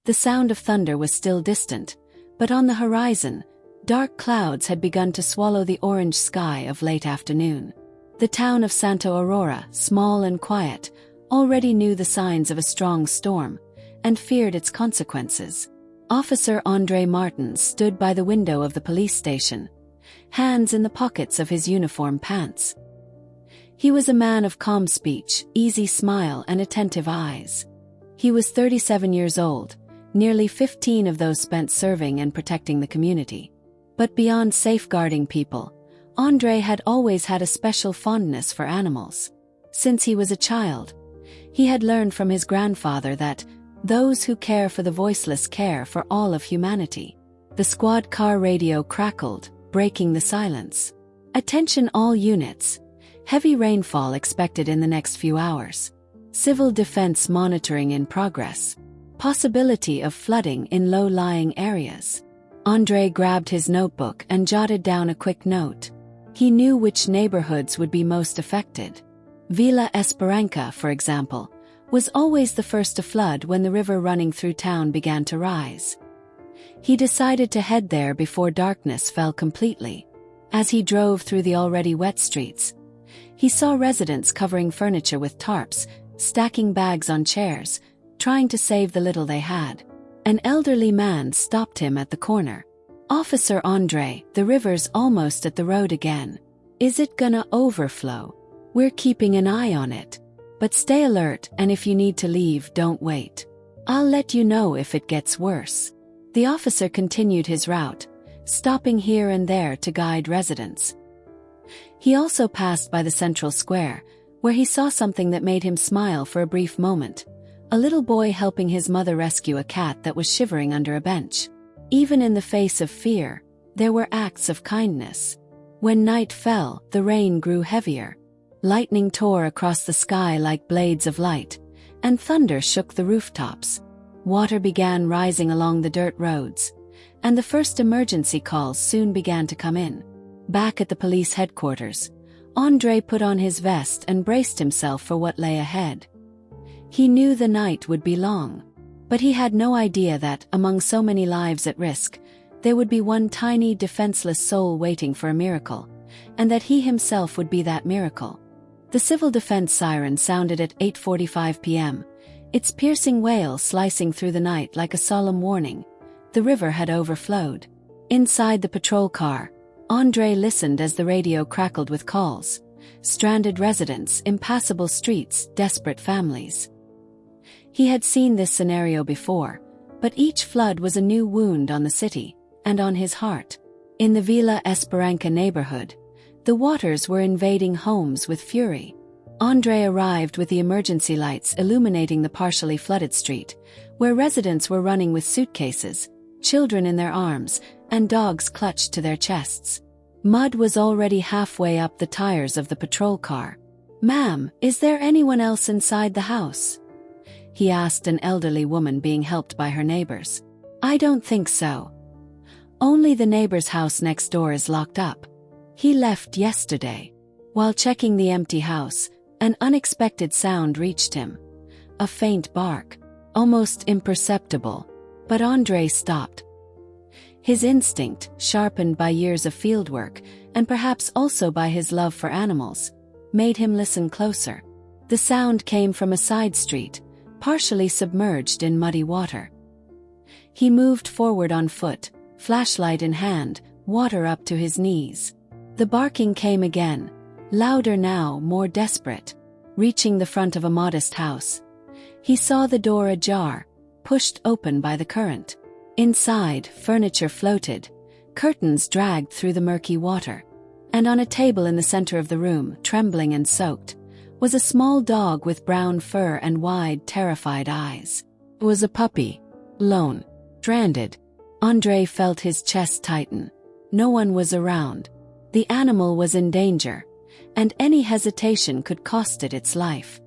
The sound of thunder was still distant, but on the horizon, dark clouds had begun to swallow the orange sky of late afternoon. The town of Santa Aurora, small and quiet, already knew the signs of a strong storm, and feared its consequences. Officer André Martins stood by the window of the police station, hands in the pockets of his uniform pants. He was a man of calm speech, easy smile and attentive eyes. He was 37 years old, nearly 15 of those spent serving and protecting the community. But beyond safeguarding people, André had always had a special fondness for animals. Since he was a child, he had learned from his grandfather that those who care for the voiceless care for all of humanity. The squad car radio crackled, breaking the silence. Attention all units. Heavy rainfall expected in the next few hours. Civil defense monitoring in progress. Possibility of flooding in low-lying areas. André grabbed his notebook and jotted down a quick note. He knew which neighborhoods would be most affected. Villa Esperanza, for example, was always the first to flood when the river running through town began to rise. He decided to head there before darkness fell completely. As he drove through the already wet streets, he saw residents covering furniture with tarps, stacking bags on chairs, trying to save the little they had. An elderly man stopped him at the corner. "Officer André, the river's almost at the road again. Is it gonna overflow? We're keeping an eye on it. But stay alert, and if you need to leave, don't wait. I'll let you know if it gets worse." The officer continued his route, stopping here and there to guide residents. He also passed by the central square, where he saw something that made him smile for a brief moment. A little boy helping his mother rescue a cat that was shivering under a bench. Even in the face of fear, there were acts of kindness. When night fell, the rain grew heavier. Lightning tore across the sky like blades of light, and thunder shook the rooftops. Water began rising along the dirt roads, and the first emergency calls soon began to come in. Back at the police headquarters, André put on his vest and braced himself for what lay ahead. He knew the night would be long, but he had no idea that, among so many lives at risk, there would be one tiny defenseless soul waiting for a miracle, and that he himself would be that miracle. The civil defense siren sounded at 8:45 p.m., its piercing wail slicing through the night like a solemn warning. The river had overflowed. Inside the patrol car, André listened as the radio crackled with calls. Stranded residents, impassable streets, desperate families. He had seen this scenario before, but each flood was a new wound on the city, and on his heart. In the Villa Esperanza neighborhood, the waters were invading homes with fury. André arrived with the emergency lights illuminating the partially flooded street, where residents were running with suitcases, children in their arms, and dogs clutched to their chests. Mud was already halfway up the tires of the patrol car. "Ma'am, is there anyone else inside the house?" he asked an elderly woman being helped by her neighbors. "I don't think so. Only the neighbor's house next door is locked up. He left yesterday." While checking the empty house, an unexpected sound reached him. A faint bark, almost imperceptible, but André stopped. His instinct, sharpened by years of fieldwork, and perhaps also by his love for animals, made him listen closer. The sound came from a side street, partially submerged in muddy water. He moved forward on foot, flashlight in hand, water up to his knees. The barking came again, louder now, more desperate. Reaching the front of a modest house, he saw the door ajar, pushed open by the current. Inside, furniture floated, curtains dragged through the murky water. And on a table in the center of the room, trembling and soaked, was a small dog with brown fur and wide, terrified eyes. It was a puppy, lone, stranded. André felt his chest tighten. No one was around. The animal was in danger, and any hesitation could cost it its life.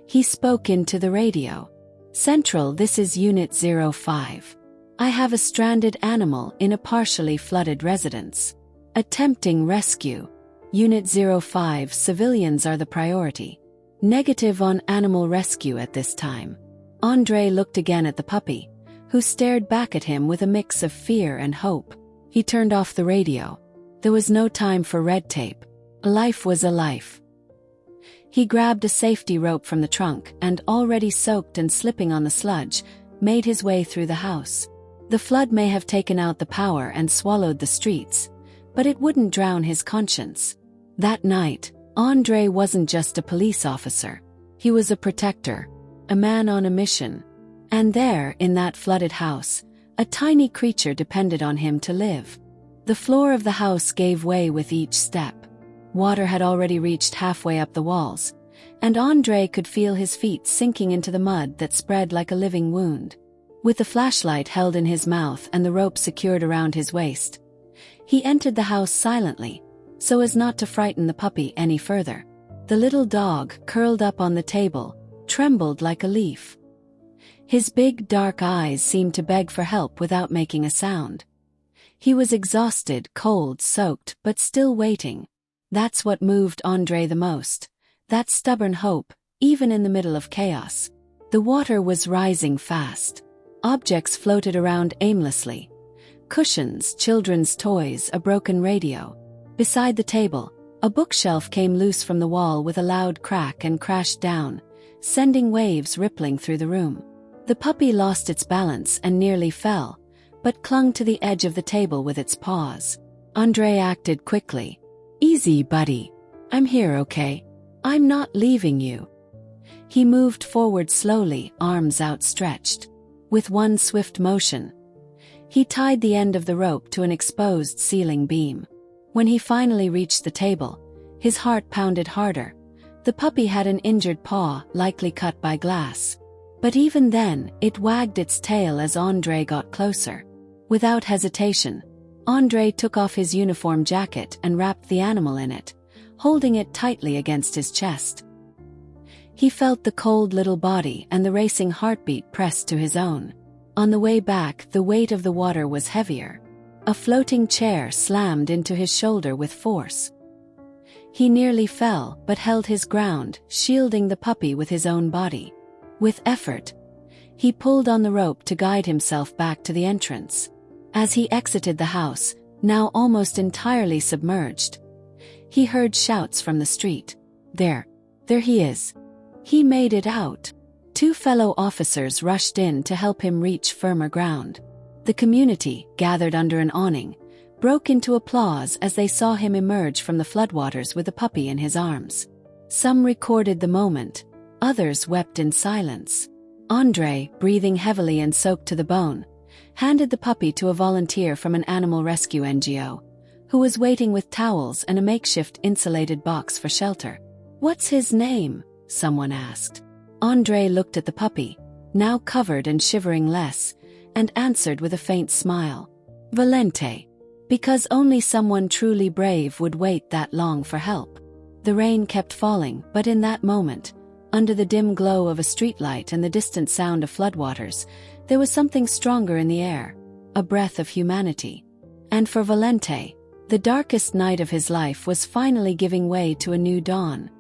He spoke into the radio. "Central, this is Unit 05. I have a stranded animal in a partially flooded residence. Attempting rescue. Unit 05, civilians are the priority. Negative on animal rescue at this time." André looked again at the puppy, who stared back at him with a mix of fear and hope. He turned off the radio. There was no time for red tape. A life was a life. He grabbed a safety rope from the trunk and, already soaked and slipping on the sludge, made his way through the house. The flood may have taken out the power and swallowed the streets, but it wouldn't drown his conscience. That night, André wasn't just a police officer. He was a protector, a man on a mission. And there, in that flooded house, a tiny creature depended on him to live. The floor of the house gave way with each step. Water had already reached halfway up the walls, and André could feel his feet sinking into the mud that spread like a living wound. With the flashlight held in his mouth and the rope secured around his waist, he entered the house silently, so as not to frighten the puppy any further. The little dog, curled up on the table, trembled like a leaf. His big dark eyes seemed to beg for help without making a sound. He was exhausted, cold, soaked, but still waiting. That's what moved André the most. That stubborn hope, even in the middle of chaos. The water was rising fast. Objects floated around aimlessly. Cushions, children's toys, a broken radio. Beside the table, a bookshelf came loose from the wall with a loud crack and crashed down, sending waves rippling through the room. The puppy lost its balance and nearly fell, but clung to the edge of the table with its paws. André acted quickly. "Easy, buddy. I'm here, okay? I'm not leaving you." He moved forward slowly, arms outstretched. With one swift motion, he tied the end of the rope to an exposed ceiling beam. When he finally reached the table, his heart pounded harder. The puppy had an injured paw, likely cut by glass. But even then, it wagged its tail as André got closer. Without hesitation, André took off his uniform jacket and wrapped the animal in it, holding it tightly against his chest. He felt the cold little body and the racing heartbeat pressed to his own. On the way back, the weight of the water was heavier. A floating chair slammed into his shoulder with force. He nearly fell, but held his ground, shielding the puppy with his own body. With effort, he pulled on the rope to guide himself back to the entrance. As he exited the house, now almost entirely submerged, he heard shouts from the street. There he is. He made it out." 2 fellow officers rushed in to help him reach firmer ground. The community, gathered under an awning, broke into applause as they saw him emerge from the floodwaters with the puppy in his arms. Some recorded the moment, others wept in silence. André, breathing heavily and soaked to the bone, handed the puppy to a volunteer from an animal rescue NGO, who was waiting with towels and a makeshift insulated box for shelter. "What's his name?" someone asked. André looked at the puppy, now covered and shivering less, and answered with a faint smile. "Valente. Because only someone truly brave would wait that long for help." The rain kept falling, but in that moment, under the dim glow of a streetlight and the distant sound of floodwaters, there was something stronger in the air, a breath of humanity. And for Valente, the darkest night of his life was finally giving way to a new dawn.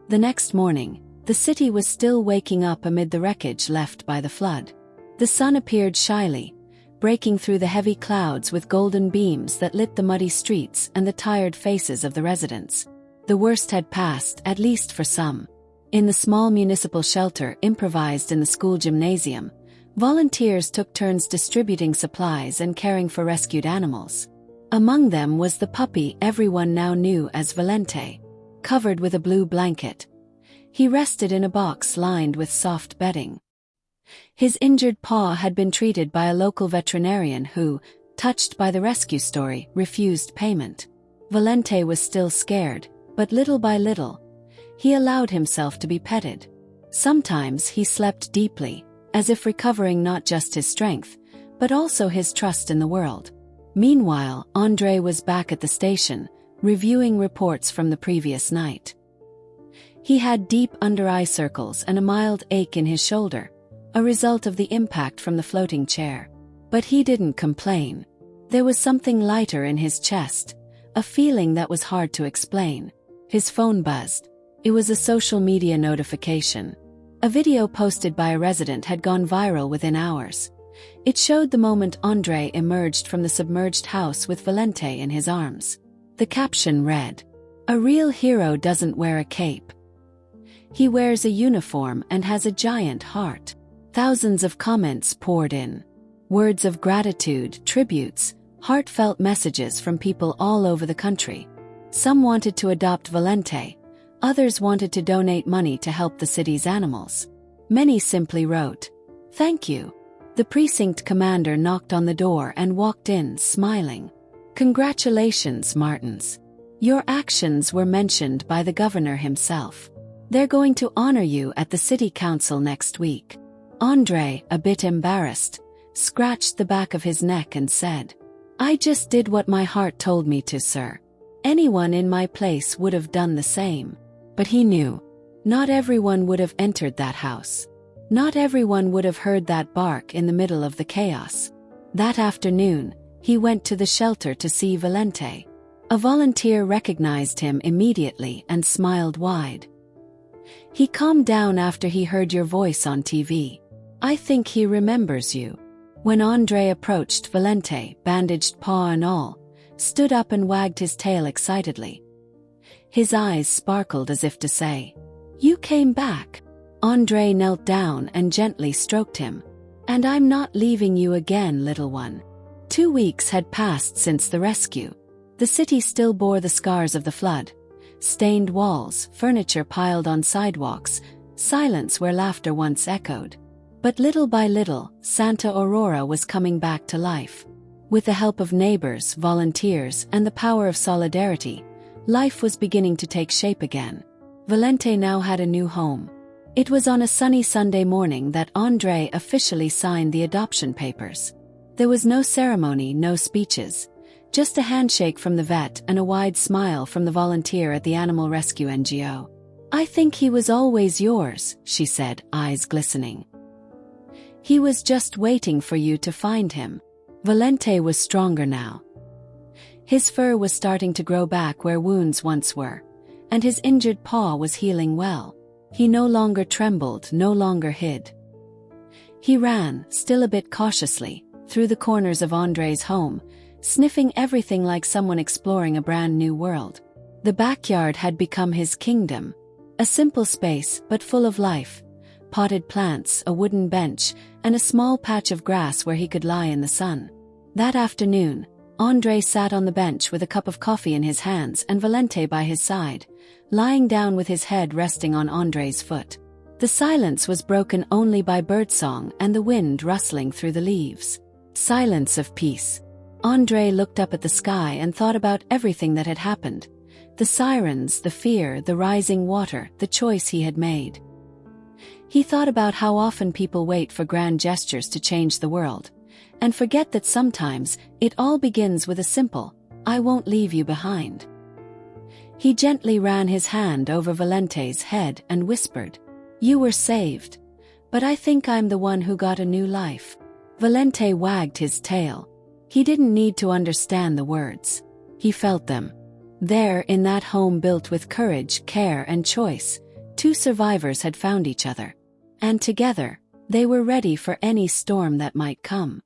The next morning, the city was still waking up amid the wreckage left by the flood. The sun appeared shyly, breaking through the heavy clouds with golden beams that lit the muddy streets and the tired faces of the residents. The worst had passed, at least for some. In the small municipal shelter improvised in the school gymnasium, volunteers took turns distributing supplies and caring for rescued animals. Among them was the puppy everyone now knew as Valente. Covered with a blue blanket, he rested in a box lined with soft bedding. His injured paw had been treated by a local veterinarian who, touched by the rescue story, refused payment. Valente was still scared, but little by little, he allowed himself to be petted. Sometimes he slept deeply, as if recovering not just his strength, but also his trust in the world. Meanwhile, André was back at the station, reviewing reports from the previous night. He had deep under-eye circles and a mild ache in his shoulder, a result of the impact from the floating chair. But he didn't complain. There was something lighter in his chest, a feeling that was hard to explain. His phone buzzed. It was a social media notification. A video posted by a resident had gone viral within hours. It showed the moment André emerged from the submerged house with Valente in his arms. The caption read, "A real hero doesn't wear a cape. He wears a uniform and has a giant heart." Thousands of comments poured in. Words of gratitude, tributes, heartfelt messages from people all over the country. Some wanted to adopt Valente, others wanted to donate money to help the city's animals. Many simply wrote, "Thank you." The precinct commander knocked on the door and walked in, smiling. "Congratulations, Martins. Your actions were mentioned by the governor himself. They're going to honor you at the city council next week." André, a bit embarrassed, scratched the back of his neck and said, "I just did what my heart told me to, sir. Anyone in my place would have done the same." But he knew. Not everyone would have entered that house. Not everyone would have heard that bark in the middle of the chaos. That afternoon, he went to the shelter to see Valente. A volunteer recognized him immediately and smiled wide. "He calmed down after he heard your voice on TV. I think he remembers you." When André approached, Valente, bandaged paw and all, stood up and wagged his tail excitedly. His eyes sparkled as if to say, "You came back." André knelt down and gently stroked him. "And I'm not leaving you again, little one." 2 weeks had passed since the rescue. The city still bore the scars of the flood. Stained walls, furniture piled on sidewalks, silence where laughter once echoed. But little by little, Santa Aurora was coming back to life. With the help of neighbors, volunteers, and the power of solidarity, life was beginning to take shape again. Valente now had a new home. It was on a sunny Sunday morning that André officially signed the adoption papers. There was no ceremony, no speeches. Just a handshake from the vet and a wide smile from the volunteer at the animal rescue NGO. "I think he was always yours," she said, eyes glistening. "He was just waiting for you to find him." Valente was stronger now. His fur was starting to grow back where wounds once were, and his injured paw was healing well. He no longer trembled, no longer hid. He ran, still a bit cautiously, through the corners of André's home, sniffing everything like someone exploring a brand new world. The backyard had become his kingdom. A simple space, but full of life. Potted plants, a wooden bench, and a small patch of grass where he could lie in the sun. That afternoon, André sat on the bench with a cup of coffee in his hands and Valente by his side, lying down with his head resting on André's foot. The silence was broken only by birdsong and the wind rustling through the leaves. Silence of peace. André looked up at the sky and thought about everything that had happened. The sirens, the fear, the rising water, the choice he had made. He thought about how often people wait for grand gestures to change the world, and forget that sometimes it all begins with a simple, "I won't leave you behind." He gently ran his hand over Valente's head and whispered, "You were saved, but I think I'm the one who got a new life." Valente wagged his tail. He didn't need to understand the words. He felt them. There, in that home built with courage, care, and choice, 2 survivors had found each other. And together, they were ready for any storm that might come.